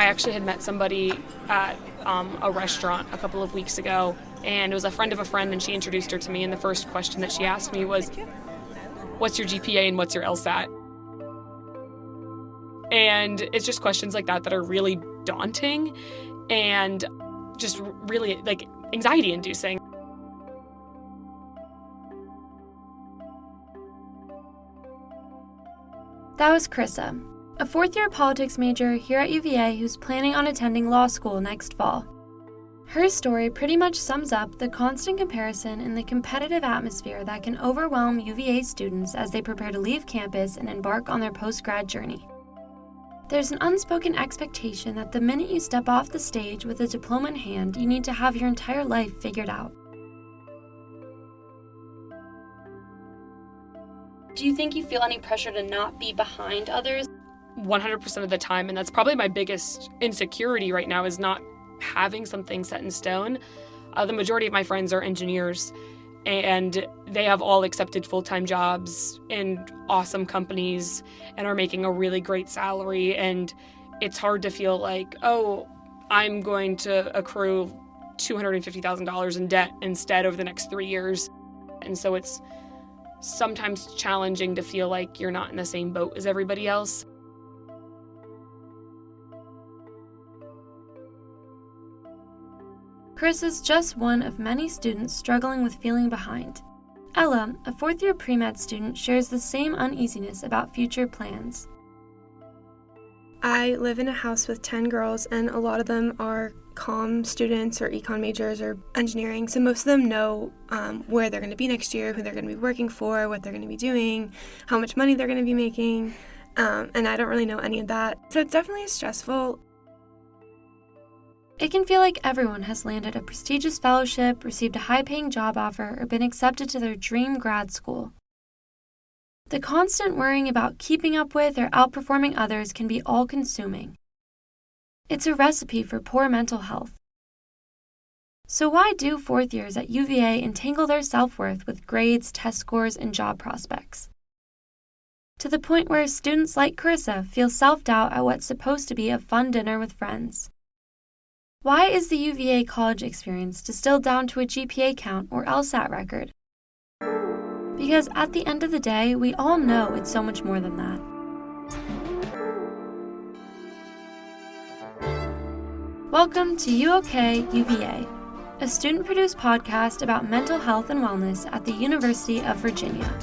I actually had met somebody at a restaurant a couple of weeks ago, and it was a friend of a friend, and she introduced her to me, and the first question that she asked me was, what's your GPA and what's your LSAT? And it's just questions like that are really daunting and just really anxiety inducing. That was Krissa, a fourth-year politics major here at UVA who's planning on attending law school next fall. Her story pretty much sums up the constant comparison and the competitive atmosphere that can overwhelm UVA students as they prepare to leave campus and embark on their post-grad journey. There's an unspoken expectation that the minute you step off the stage with a diploma in hand, you need to have your entire life figured out. Do you think you feel any pressure to not be behind others? 100% of the time, and that's probably my biggest insecurity right now, is not having something set in stone. The majority of my friends are engineers, and they have all accepted full-time jobs in awesome companies and are making a really great salary, and it's hard to feel like, oh, I'm going to accrue $250,000 in debt instead over the next 3 years. And so it's sometimes challenging to feel like you're not in the same boat as everybody else. Chris is just one of many students struggling with feeling behind. Ella, a fourth-year pre-med student, shares the same uneasiness about future plans. I live in a house with 10 girls, and a lot of them are comm students or econ majors or engineering, so most of them know where they're going to be next year, who they're going to be working for, what they're going to be doing, how much money they're going to be making, and I don't really know any of that. So it's definitely stressful. It can feel like everyone has landed a prestigious fellowship, received a high-paying job offer, or been accepted to their dream grad school. The constant worrying about keeping up with or outperforming others can be all-consuming. It's a recipe for poor mental health. So why do fourth years at UVA entangle their self-worth with grades, test scores, and job prospects? To the point where students like Carissa feel self-doubt at what's supposed to be a fun dinner with friends. Why is the UVA college experience distilled down to a GPA count or LSAT record? Because at the end of the day, we all know it's so much more than that. Welcome to You OK UVA, a student-produced podcast about mental health and wellness at the University of Virginia.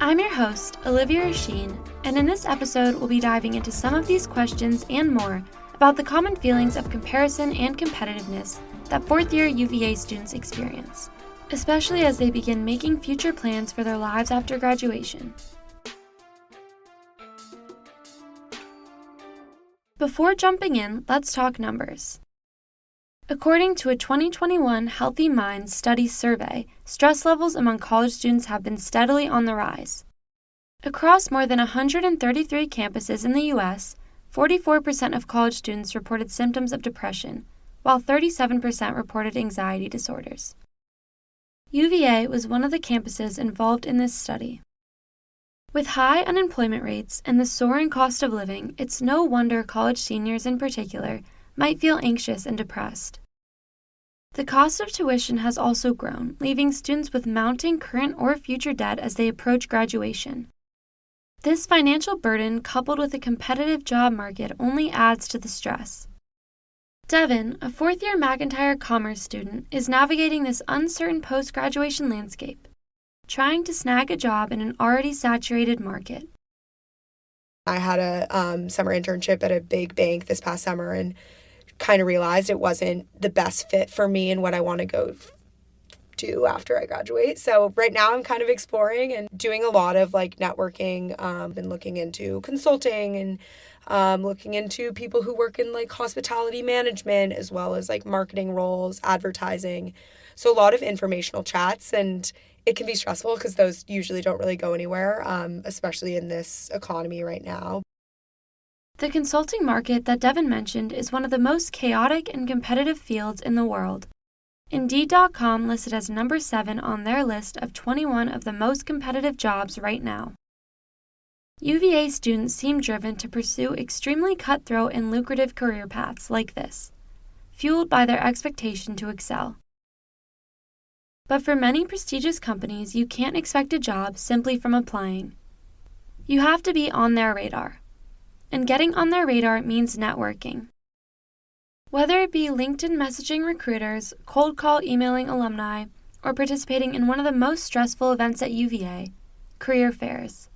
I'm your host, Olivia Richine, and in this episode, we'll be diving into some of these questions and more about the common feelings of comparison and competitiveness that fourth-year UVA students experience, especially as they begin making future plans for their lives after graduation. Before jumping in, let's talk numbers. According to a 2021 Healthy Minds Study survey, stress levels among college students have been steadily on the rise. Across more than 133 campuses in the U.S., 44% of college students reported symptoms of depression, while 37% reported anxiety disorders. UVA was one of the campuses involved in this study. With high unemployment rates and the soaring cost of living, it's no wonder college seniors in particular might feel anxious and depressed. The cost of tuition has also grown, leaving students with mounting current or future debt as they approach graduation. This financial burden, coupled with a competitive job market, only adds to the stress. Devin, a fourth-year McIntyre Commerce student, is navigating this uncertain post-graduation landscape, trying to snag a job in an already saturated market. I had a summer internship at a big bank this past summer and kind of realized it wasn't the best fit for me and what I want to go do after I graduate. So right now I'm kind of exploring and doing a lot of networking, and looking into consulting and looking into people who work in hospitality management as well as marketing roles, advertising. So a lot of informational chats, and it can be stressful because those usually don't really go anywhere, especially in this economy right now. The consulting market that Devin mentioned is one of the most chaotic and competitive fields in the world. Indeed.com listed as number 7 on their list of 21 of the most competitive jobs right now. UVA students seem driven to pursue extremely cutthroat and lucrative career paths like this, fueled by their expectation to excel. But for many prestigious companies, you can't expect a job simply from applying. You have to be on their radar. And getting on their radar means networking. Whether it be LinkedIn messaging recruiters, cold call emailing alumni, or participating in one of the most stressful events at UVA, career fairs.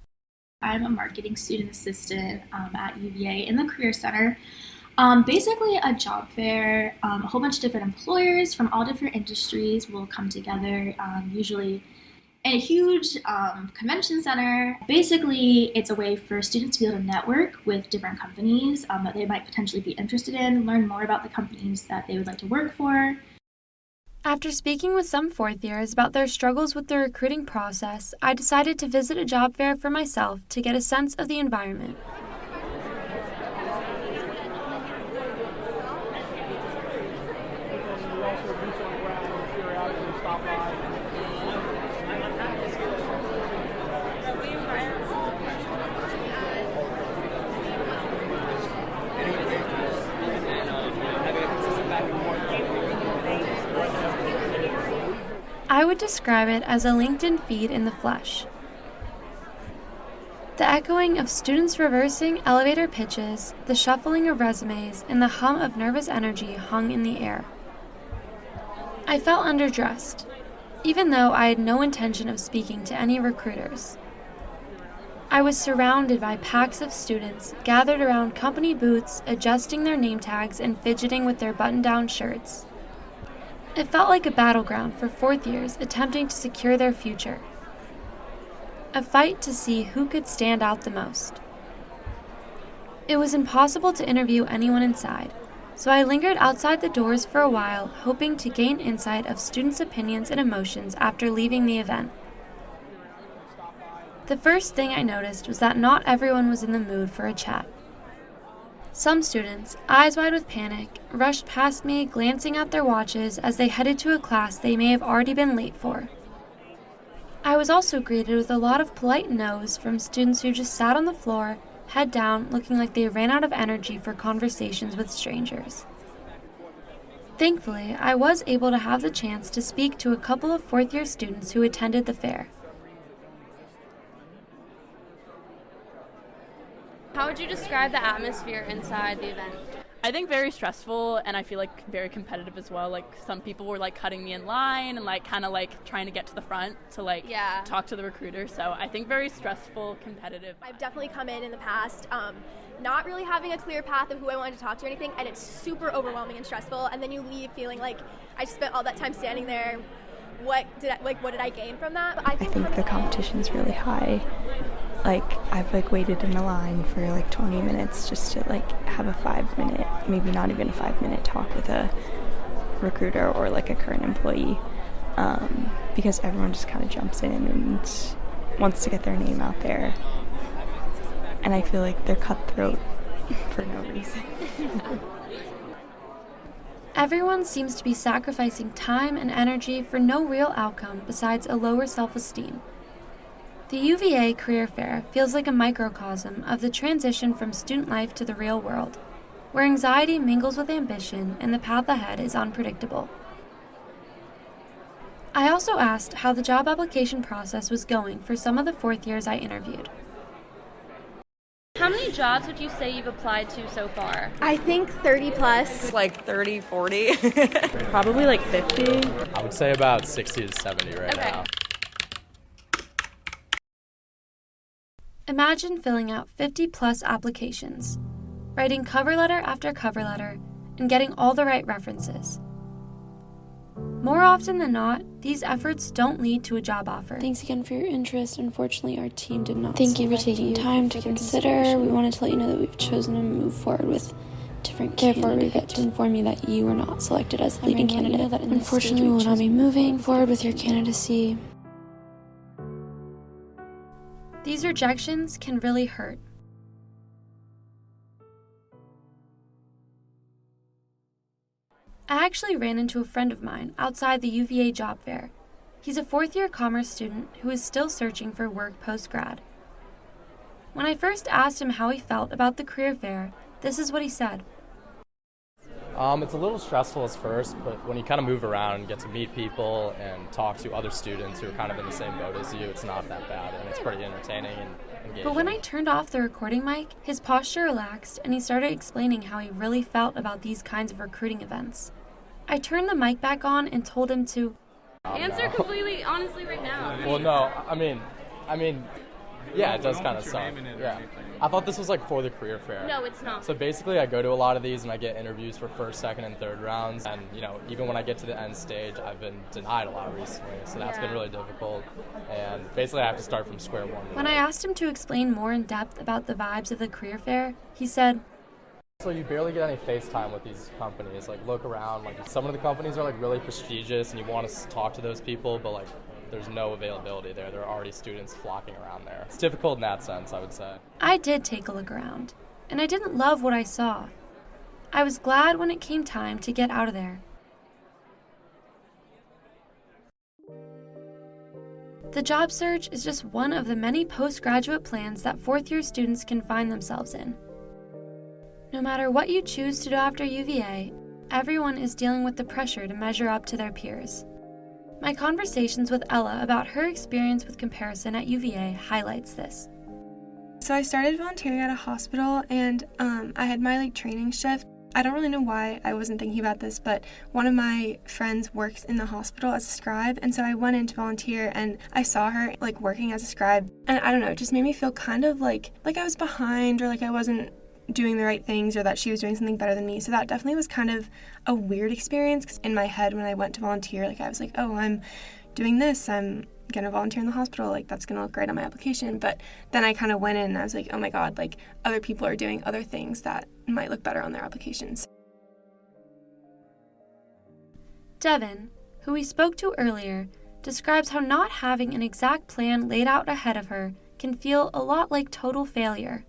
I'm a marketing student assistant at UVA in the Career Center. Basically a job fair, a whole bunch of different employers from all different industries will come together, usually in a huge convention center. Basically, it's a way for students to be able to network with different companies that they might potentially be interested in, learn more about the companies that they would like to work for. After speaking with some fourth years about their struggles with the recruiting process, I decided to visit a job fair for myself to get a sense of the environment. I would describe it as a LinkedIn feed in the flesh. The echoing of students reversing elevator pitches, the shuffling of resumes, and the hum of nervous energy hung in the air. I felt underdressed, even though I had no intention of speaking to any recruiters. I was surrounded by packs of students gathered around company booths, adjusting their name tags and fidgeting with their button-down shirts. It felt like a battleground for fourth years attempting to secure their future. A fight to see who could stand out the most. It was impossible to interview anyone inside, so I lingered outside the doors for a while, hoping to gain insight of students' opinions and emotions after leaving the event. The first thing I noticed was that not everyone was in the mood for a chat. Some students, eyes wide with panic, rushed past me, glancing at their watches as they headed to a class they may have already been late for. I was also greeted with a lot of polite no's from students who just sat on the floor, head down, looking like they ran out of energy for conversations with strangers. Thankfully, I was able to have the chance to speak to a couple of fourth-year students who attended the fair. How would you describe the atmosphere inside the event? I think very stressful, and I feel like very competitive as well. Like some people were like cutting me in line and like kind of like trying to get to the front to like talk to the recruiter. So I think very stressful, competitive. I've definitely come in the past not really having a clear path of who I wanted to talk to or anything, and it's super overwhelming and stressful, and then you leave feeling like I spent all that time standing there. What did I gain from that? But I think the competition's really high. Like, I've like waited in a line for like 20 minutes just to like have a 5-minute, maybe not even a 5-minute talk with a recruiter or like a current employee, because everyone just kind of jumps in and wants to get their name out there. And I feel like they're cutthroat for no reason. Everyone seems to be sacrificing time and energy for no real outcome besides a lower self-esteem. The UVA Career Fair feels like a microcosm of the transition from student life to the real world, where anxiety mingles with ambition and the path ahead is unpredictable. I also asked how the job application process was going for some of the fourth years I interviewed. How many jobs would you say you've applied to so far? I think 30 plus. Like 30, 40. Probably like 50. I would say about 60 to 70 right now. Imagine filling out 50 plus applications, writing cover letter after cover letter, and getting all the right references. More often than not, these efforts don't lead to a job offer. Thanks again for your interest. Unfortunately, our team did not. Thank you for taking time to consider. We wanted to let you know that we've chosen to move forward with different candidates. Therefore, we regret to inform you that you were not selected as the leading candidate. Unfortunately, we will not be moving forward with your candidacy. These rejections can really hurt. I actually ran into a friend of mine outside the UVA job fair. He's a fourth-year commerce student who is still searching for work post-grad. When I first asked him how he felt about the career fair, this is what he said. It's a little stressful at first, but when you kind of move around and get to meet people and talk to other students who are kind of in the same boat as you, it's not that bad, and it's pretty entertaining and engaging. But when I turned off the recording mic, his posture relaxed and he started explaining how he really felt about these kinds of recruiting events. I turned the mic back on and told him to answer completely honestly right now. Well, no, I mean, yeah, it does kind of suck. Yeah. I thought this was like for the career fair. No, it's not. So basically I go to a lot of these and I get interviews for first, second, and third rounds. And, even when I get to the end stage, I've been denied a lot recently. So that's been really difficult. And basically I have to start from square one. When I asked him to explain more in depth about the vibes of the career fair, he said, so you barely get any face time with these companies. Like, look around. Like, some of the companies are like really prestigious and you want to talk to those people, but like, there's no availability there. There are already students flocking around there. It's difficult in that sense, I would say. I did take a look around, and I didn't love what I saw. I was glad when it came time to get out of there. The job search is just one of the many postgraduate plans that fourth-year students can find themselves in. No matter what you choose to do after UVA, everyone is dealing with the pressure to measure up to their peers. My conversations with Ella about her experience with comparison at UVA highlights this. So I started volunteering at a hospital, and I had my training shift. I don't really know why I wasn't thinking about this, but one of my friends works in the hospital as a scribe, and so I went in to volunteer, and I saw her working as a scribe, and I don't know, it just made me feel kind of like I was behind, or like I wasn't doing the right things, or that she was doing something better than me. So that definitely was kind of a weird experience, because in my head when I went to volunteer, I was like, oh, I'm doing this, I'm gonna volunteer in the hospital, that's gonna look great on my application. But then I kind of went in and I was like, oh my god, other people are doing other things that might look better on their applications. Devin, who we spoke to earlier, describes how not having an exact plan laid out ahead of her can feel a lot like total failure.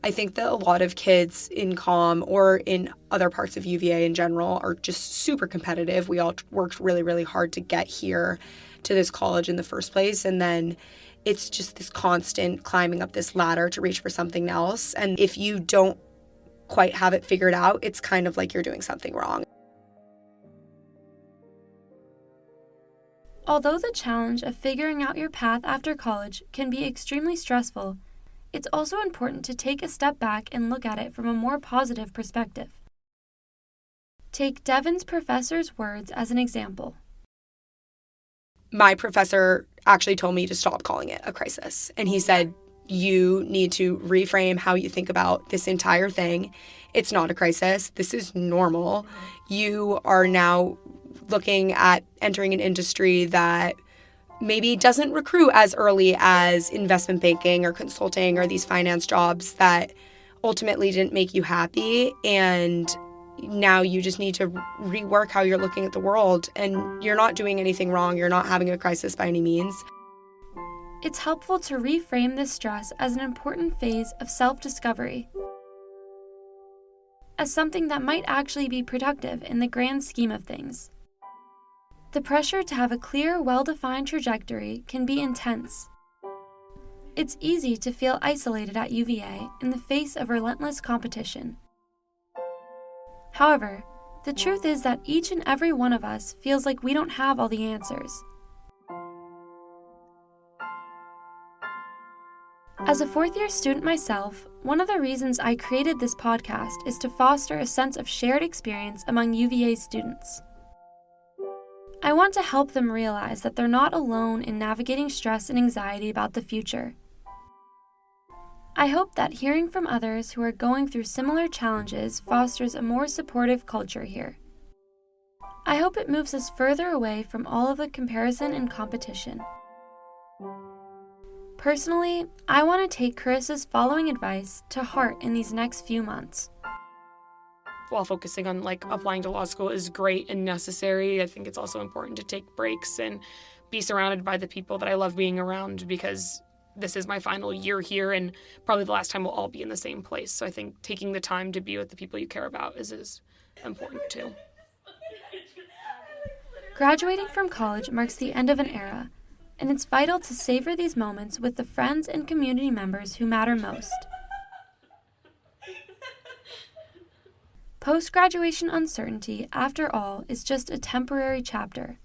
I think that a lot of kids in COM or in other parts of UVA in general are just super competitive. We all worked really, really hard to get here to this college in the first place. And then it's just this constant climbing up this ladder to reach for something else. And if you don't quite have it figured out, it's kind of like you're doing something wrong. Although the challenge of figuring out your path after college can be extremely stressful, it's also important to take a step back and look at it from a more positive perspective. Take Devin's professor's words as an example. My professor actually told me to stop calling it a crisis. And he said, you need to reframe how you think about this entire thing. It's not a crisis. This is normal. You are now looking at entering an industry that maybe doesn't recruit as early as investment banking or consulting or these finance jobs that ultimately didn't make you happy. And now you just need to rework how you're looking at the world. And you're not doing anything wrong. You're not having a crisis by any means. It's helpful to reframe this stress as an important phase of self-discovery, as something that might actually be productive in the grand scheme of things. The pressure to have a clear, well-defined trajectory can be intense. It's easy to feel isolated at UVA in the face of relentless competition. However, the truth is that each and every one of us feels like we don't have all the answers. As a fourth-year student myself, one of the reasons I created this podcast is to foster a sense of shared experience among UVA students. I want to help them realize that they're not alone in navigating stress and anxiety about the future. I hope that hearing from others who are going through similar challenges fosters a more supportive culture here. I hope it moves us further away from all of the comparison and competition. Personally, I want to take Carissa's following advice to heart in these next few months. While focusing on applying to law school is great and necessary, I think it's also important to take breaks and be surrounded by the people that I love being around, because this is my final year here and probably the last time we'll all be in the same place. So I think taking the time to be with the people you care about is important too. Graduating from college marks the end of an era and it's vital to savor these moments with the friends and community members who matter most. Post-graduation uncertainty, after all, is just a temporary chapter.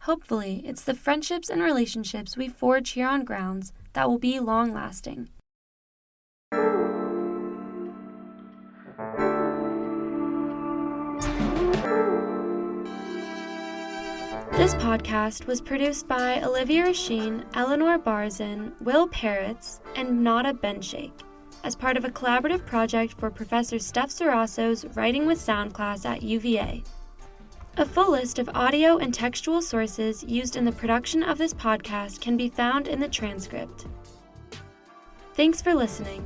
Hopefully, it's the friendships and relationships we forge here on grounds that will be long-lasting. This podcast was produced by Olivia Richine, Eleanor Barzun, Will Peritz, and Nada Bencheikh, as part of a collaborative project for Professor Steph Sarasso's Writing with Sound class at UVA. A full list of audio and textual sources used in the production of this podcast can be found in the transcript. Thanks for listening.